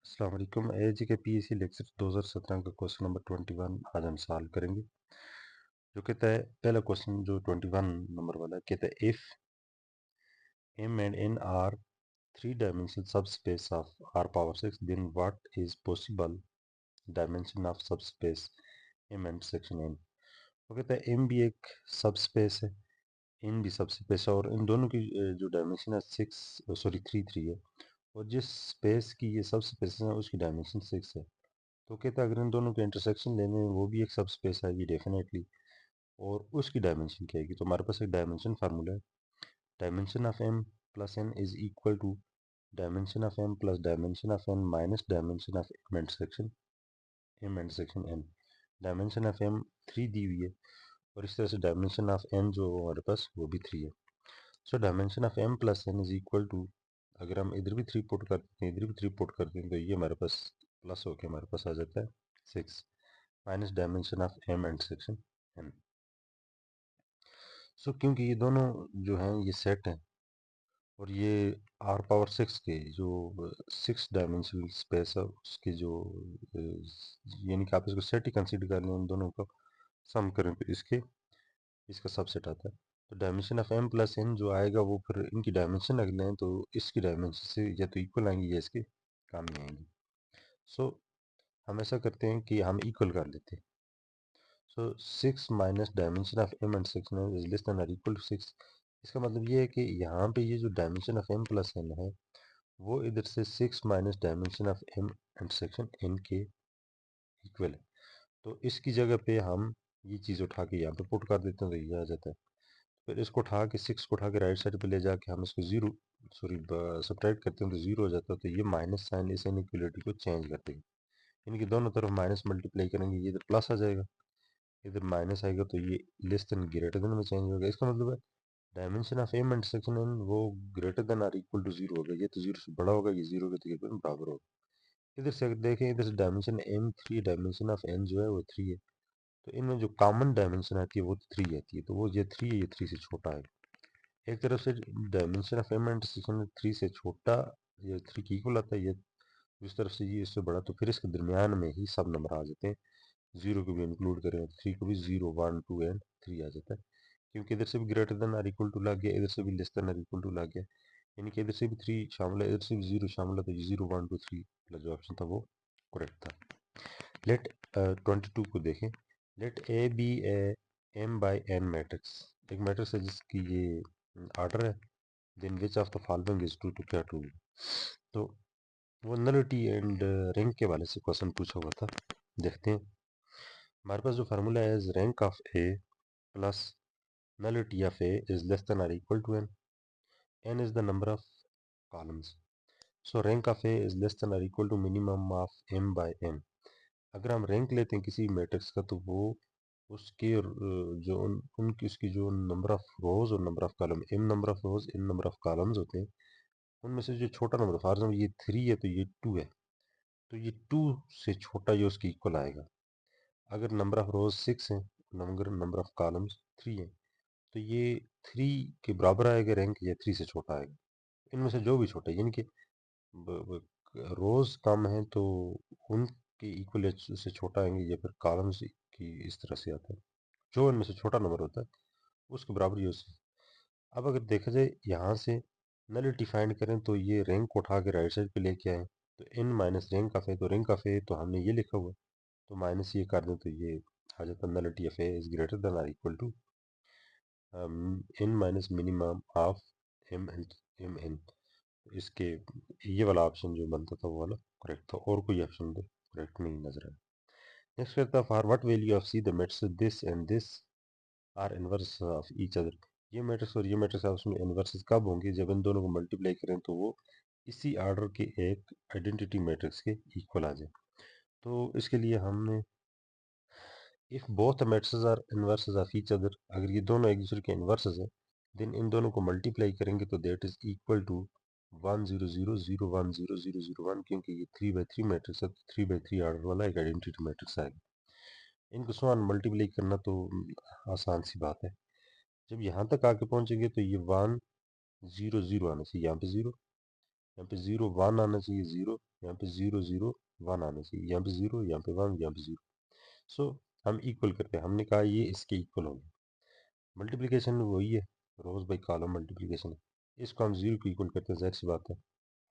अस्सलाम वालेकुम। एजी के पीएससी लेक्चर 2017 का क्वेश्चन नंबर 21 आज हम सॉल्व करेंगे। जो कहता है, पहला क्वेश्चन जो 21 नंबर वाला है, कहता है if m and n are three dimensional subspace of r power 6 then what is possible dimension of subspace m intersection n। वो कहता है m भी एक सबस्पेस है, n भी सबस्पेस है, और इन दोनों की जो डायमेंशन है 3 है, और जिस स्पेस की ये सबस्पेस है उसकी डायमेंशन 6 है। तो कहता है अगर इन दोनों के इंटरसेक्शन लेने हैं वो भी एक सब स्पेस आएगी डेफिनेटली, और उसकी डायमेंशन क्या आएगी। तो हमारे पास एक डायमेंशन फार्मूला है, dimension of m plus n is equal to dimension of m plus dimension of n minus dimension of M and section n. Dimension of m 3 दी हुई है, और इस तरह से डायमेंशन ऑफ एन जो हमारे पास वो भी 3 है। So dimension of m plus n is equal to, अगर हम इधर भी 3 पुट करते हैं इधर भी 3 पुट करते हैं तो ये हमारे पास प्लस होके हमारे पास आ जाता है 6 minus dimension of M and section N. So क्योंकि ये दोनों जो हैं ये सेट हैं, और ये आर पावर 6 के जो 6 डायमेंशनल स्पेस है उसके जो यानी कि आप इसको सेट ही कंसीडर कर लें, इन दोनों को सम करें तो इसका सबसेट आता है। तो dimension of m plus n जो आएगा वो फिर इनकी डायमेंशन अगले हैं तो इसकी डायमेंशन से या तो इक्वल आएंगी या इसके काम नहीं आएंगी। सो हम ऐसा करते हैं कि हम इक्वल कर लेते हैं। So 6 minus dimension of M and section n is less than और इक्वल टू 6। इसका मतलब ये है कि यहाँ पे ये जो dimension of m plus n है वो इधर से 6 minus dimension of M and section n के इक्वल है। तो इसकी जगह पे हम ये चीज़ उठा के यहाँ पे पुट कर देते हैं तो ये आ जाता है। फिर इसको उठा के 6 को उठा के राइट साइड पे ले जाके हम इसको जीरो सब्ट्रैक्ट करते हैं तो जीरो हो जाता है। तो ये माइनस साइन इस इनइक्वलिटी को चेंज कर देगा, यानी कि दोनों तरफ माइनस मल्टीप्लाई करेंगे ये इधर प्लस आ जाएगा, इधर माइनस आएगा तो ये लेस देन ग्रेटर देन में चेंज होगा। इसका मतलब है dimension of M and section N वो greater than or equal to zero होगा, ये तो जीरो से बड़ा होगा, ये जीरो के तकरीबन बराबर होगा। इधर से अगर देखें, इधर से dimension m 3, dimension of n जो है वो 3 है, तो इनमें जो कॉमन डायमेंशन आती है वो 3 आती है, तो वो ये 3 है, ये 3 से छोटा है। एक तरफ से dimension of M and section 3 से छोटा, ये 3 की इक्वल आता है, ये इस तरफ से ये इससे बड़ा, तो फिर इसके दरमियान में ही सब नंबर आ जाते हैं। जीरो को भी इंक्लूड करें तो 3 को भी 0 1 2 एंड 3 आ जाता है, क्योंकि इधर से भी greater than or equal to लग गया, इधर से भी less than or equal to लग गया, यानी कि इधर से भी 3 शामिल है, इधर से भी 0 शामिल है, तो ये 0 1 2 3 वाला जो ऑप्शन था वो करेक्ट था। लेट 22 को देखें। Let A be a m by n matrix, एक मैट्रिक्स है जिसकी ये ऑर्डर है, then which of the following is true, तो क्या ट्रू। तो वो नलिटी एंड रैंक के वाले से क्वेश्चन पूछा हुआ था, देखते हैं। हमारे पास जो फार्मूला है is rank of A plus nullity of A is less than or equal to n. N is the number of columns. So rank of A is less than or equal to minimum of m by n. अगर हम rank लेते हैं किसी matrix का तो वो उसके जो उनकी उसकी जो नंबर ऑफ रोज और number of column, m number of rose n number of columns होते हैं, उनमें से जो छोटा नंबर, फॉर एग्जाम्पल ये 3 है तो ये 2 है, तो ये 2 से छोटा ये उसकी इक्वल आएगा। अगर नंबर ऑफ रोज 6 है, नंबर नंबर ऑफ कॉलम्स 3 है, तो ये 3 के बराबर आएगा रैंक, या 3 से छोटा आएगा। इनमें से जो भी छोटा है, यानी कि रोज कम है तो उनके इक्वल या से छोटा आएंगे, या फिर कॉलम्स की इस तरह से आता है, जो इनमें से छोटा नंबर होता है उसके बराबर यूज। अब अगर देखा जाए यहाँ से नलिटी फाइंड करें तो ये रैंक को उठा के राइट साइड पे लेके आए, तो इन माइनस रैंक ऑफ ए, तो रैंक ऑफ ए तो हमने ये लिखा हुआ, तो माइनस ये कर दें तो ये आ जाता है nullity of A is greater than or equal to n minus minimum of m n. इसके ये वाला ऑप्शन जो बनता था वो वाला करेक्ट था, और कोई ऑप्शन तो करेक्ट नहीं नजर आया। नेक्स्ट करता for what value of see the matrix this and this are inverse of each other. ये मैट्रिक्स और ये मैट्रिक्स आपस में इनवर्सेस कब होंगे, जब इन दोनों को मल्टीप्लाई करें तो वो इसी ऑर्डर के एक आइडेंटिटी मैट्रिक्स के इक्वल आ जाए। तो इसके लिए हमने if both matrices are inverses of each other, अगर ये दोनों एक दूसरे के इनवर्सेस हैं, देन इन दोनों को मल्टीप्लाई करेंगे तो दैट इज इक्वल टू 1 0 0 0 1 0 0 0 1, क्योंकि ये 3 बाई 3 मैट्रिक्स है, 3 बाई 3 ऑर्डर वाला एक आइडेंटिटी मैट्रिक्स आएगा। इनको समान मल्टीप्लाई करना तो आसान सी बात है। जब यहाँ तक आके पहुंचेंगे तो ये 1 0 0 आना चाहिए, यहाँ पे 0, यहाँ पे 0 1 आना चाहिए 0, यहाँ पे 0 0 1 आना चाहिए, यहाँ पे 0, यहाँ पे 1, यहाँ पे 0। सो हम इक्वल करते हैं, हमने कहा ये इसके इक्वल होंगे। मल्टीप्लिकेशन वही है, रोज बाई कॉलम मल्टीप्लिकेशन है। इसको हम 0 को इक्वल करते हैं, जाहिर सी बात है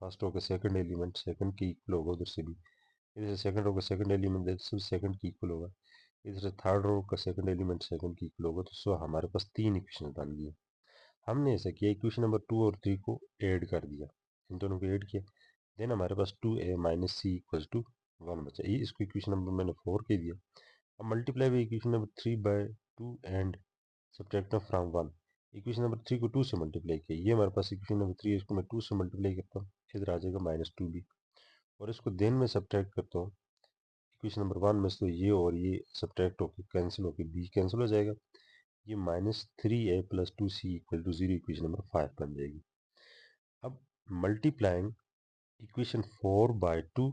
फर्स्ट रो का सेकंड एलिमेंट सेकंड के इक्वल होगा उधर से भी, इधर से सेकंड रो का सेकंड एलिमेंट इधर से सेकंड की इक्वल होगा, इधर से थर्ड रो का सेकंड एलिमेंट सेकंड की इक्वल होगा। तो सो हमारे पास 3 इक्वेशन बन गई। हमने ऐसा किया, इक्वेशन नंबर 2 और 3 को ऐड कर दिया, इन दोनों को ऐड किया, देन हमारे पास 2a minus c equals to 1 बचा। ये इसको इक्वेशन नंबर मैंने 4 के दिया। अब multiply by equation number 3 by 2 and subtract from 1। Equation number 3 को 2 से मल्टीप्लाई किया, ये हमारे पास इक्वेशन नंबर 3 है, इसको मैं 2 से मल्टीप्लाई करता हूँ, इधर आ जाएगा माइनस 2b, और इसको देन में सब्ट्रैक्ट करता हूँ इक्वेशन नंबर 1 में से, तो ये और ये सब्ट्रैक्ट होकर कैंसिल होकर b कैंसिल हो जाएगा, ये minus 3a plus 2c equal to 0 equation number 5 बन जाएगी। अब multiplying equation 4 by 2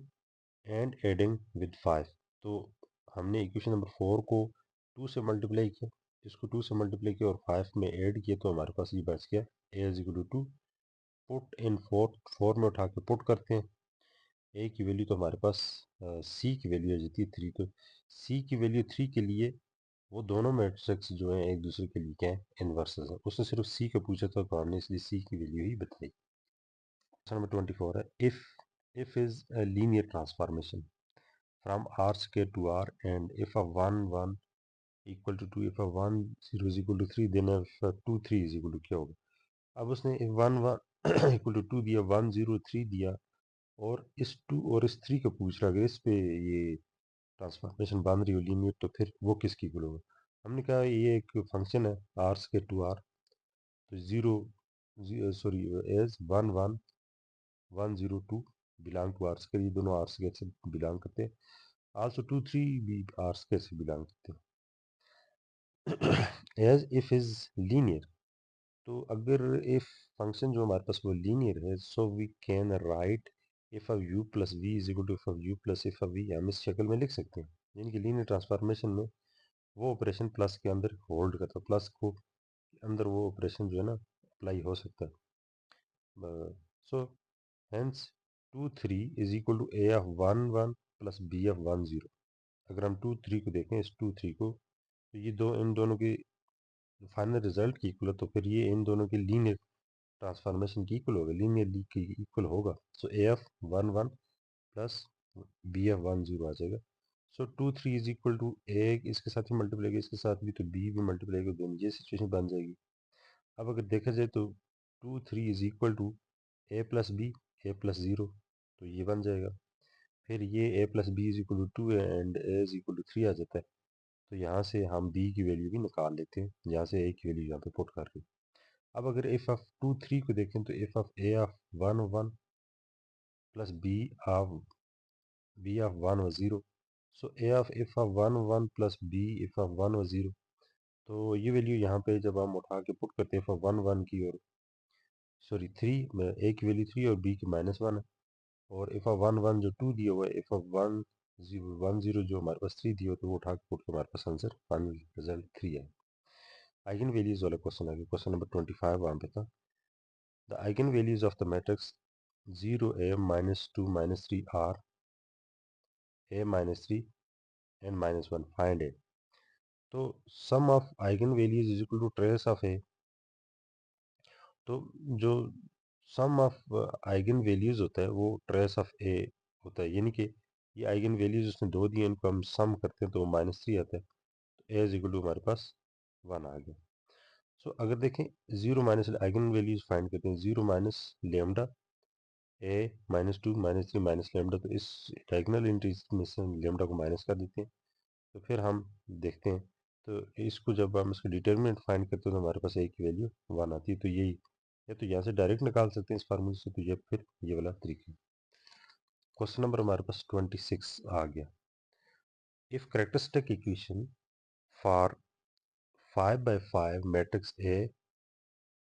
and adding with 5, तो हमने इक्वेशन नंबर 4 को 2 से मल्टीप्लाई किया, इसको 2 से मल्टीप्लाई किया और 5 में ऐड किया, तो हमारे पास ये बच गया a is equal to 2, put in 4 में उठा के पुट करते हैं, a की वैल्यू तो हमारे पास c की वैल्यू आ जाती है 3, तो c की वैल्यू 3 के लिए वो दोनों मैट्रिक्स जो है एक दूसरे के लिए क्या है, इन्वर्सेस है। उसने सिर्फ c का पूछा था तो हमने इसलिए c की वैल्यू ही बताई। क्वेश्चन नंबर 24 है, if is a linear transformation from r square to r, and if a 1 1 equal to 2, if a 1 0 is equal to 3, then if a 2 3 is equal to क्या होगा। अब उसने 1 1 equal to 2 दिया, 1 0 3 दिया, और इस 2 और इस 3 का पूछ रहा है, अगर इस पे ये ट्रांसफॉर्मेशन बन रही हो लीनियर, तो फिर वो किसकी इक्वल होगा। हमने कहा ये एक फंक्शन है r स्क्वायर टू r, तो 0 sorry as 1 1 1 0 2 belong to r square, ये दोनों r स्क्वायर से बिलोंग करते हैं, आल्सो 2 3 भी r स्क्वायर से बिलोंग करते हैं। एज इफ इज लीनियर, तो अगर इफ फंक्शन जो हमारे पास वो लीनियर है, so we can write f of u plus v is equal to f of u plus f of v, हम इस शक्ल में लिख सकते हैं, यानी कि लीनियर ट्रांसफॉर्मेशन में वो ऑपरेशन प्लस के अंदर होल्ड करता है, प्लस को अंदर वो ऑपरेशन जो है ना अप्लाई हो सकता है। So hence 2 3 is equal to a of 1 1 plus b of 1 0। अगर हम 2 3 को देखें, इस 2 3 को, तो ये दो इन दोनों के फाइनल रिजल्ट की इक्वल है, तो फिर ये इन दोनों की लीनियर ट्रांसफॉर्मेशन की इक्वल होगा, लीनियरली की इक्वल होगा। सो a of 1 1 plus b of 1 0 आ जाएगा। सो 2 3 इज इक्वल टू a, इसके साथ ही मल्टीप्लाई किया, इसके साथ भी, तो b भी मल्टीप्लाई कर देंगे, ये सिचुएशन बन जाएगी। अब अगर देखा जाए तो 2 3 is equal to a plus b a plus zero, तो ये बन जाएगा। फिर ये a plus b is equal to 2 and a is equal to 3 आ जाता है, तो यहाँ से हम b की वैल्यू भी निकाल लेते हैं, यहाँ से a की वैल्यू यहाँ पे पुट कर रहे हैं। अब अगर f ऑफ 2 3 को देखें, तो f of a of 1 1 plus b of 1 और 0, सो a of f of 1 1 plus b f of 1 और 0, तो ये वैल्यू यहाँ पे जब हम उठा के पुट करते हैं f ऑफ 1 1 की, और सॉरी 3 में a की वैल्यू 3 और b की माइनस 1 है, और एफ ऑफ 1 1 जो 2 दिया हुआ है, एफ ऑफ 1 0 जो हमारे पास 3 दिया, तो वो उठा के पुट के हमारे पास आंसर फाइनल रिजल्ट 3 है। आइगन वैल्यूज वाला क्वेश्चन आ गया, क्वेश्चन नंबर 25 वहाँ पे था, the eigen values of the matrix 0 a minus 2 minus 3 r a minus 3 and minus 1 find A. तो sum of eigen values is equal to trace of A, तो जो सम of eigen values होता है वो trace of ए होता है, यानी कि ये आइगन वैल्यूज उसने दो दिए, इनको हम सम करते हैं तो माइनस 3 आता है, तो ए इज इक्वल टू हमारे पास 1 आ गया। सो अगर देखें, zero minus eigen values find करते हैं, zero minus lambda A minus 2 minus 3 minus lambda, तो इस डायगोनल एंट्रीज में से हम लेमडा को माइनस कर देते हैं, तो फिर हम देखते हैं, तो इसको जब हम इसका डिटर्मिनेंट फाइंड करते हैं तो हमारे पास ए की वैल्यू 1 आती है, तो यही, या तो यहाँ से डायरेक्ट निकाल सकते हैं इस फार्मूले से, तो ये फिर ये वाला तरीका। क्वेश्चन नंबर हमारे पास 26 आ गया, if characteristic equation for 5 by 5 matrix A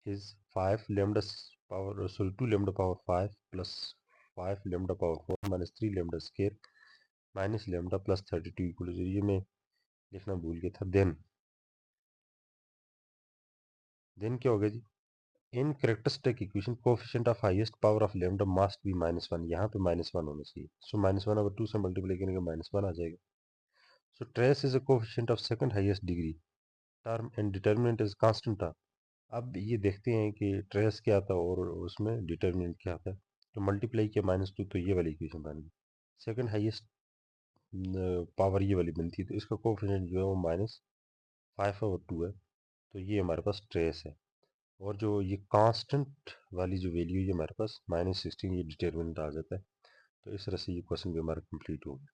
is 5 lambda power, sorry 2 lambda power 5 plus 5 lambda power 4 minus 3 lambda square minus lambda plus 32 equal to 0, ये मैं लिखना भूल गया था। देन क्या होगा जी, in characteristic equation coefficient of highest power of lambda must be -1, यहाँ पे -1 होना चाहिए। सो -1 अगर 2 से मल्टीप्लाई करेंगे -1 आ जाएगा। So trace is a coefficient of second highest degree term and determinant is constant था। अब ये देखते हैं कि ट्रेस क्या था और उसमें डिटर्मिनेंट क्या था। तो मल्टीप्लाई किया -2 तो ये वाली इक्वेशन बन गई। सेकंड हाईएस्ट पावर ये वाली बनती है, तो इसका कोफिशिएंट जो है वो -5/2 है। तो ये हमारे पास ट्रेस है। और जो ये कांस्टेंट वाली जो वैल्यू है ये हमारे पास -16 ये डिटर्मिनेंट आ जाता है। तो इस तरह से ये क्वेश्चन भी हमारा कंप्लीट हो गया।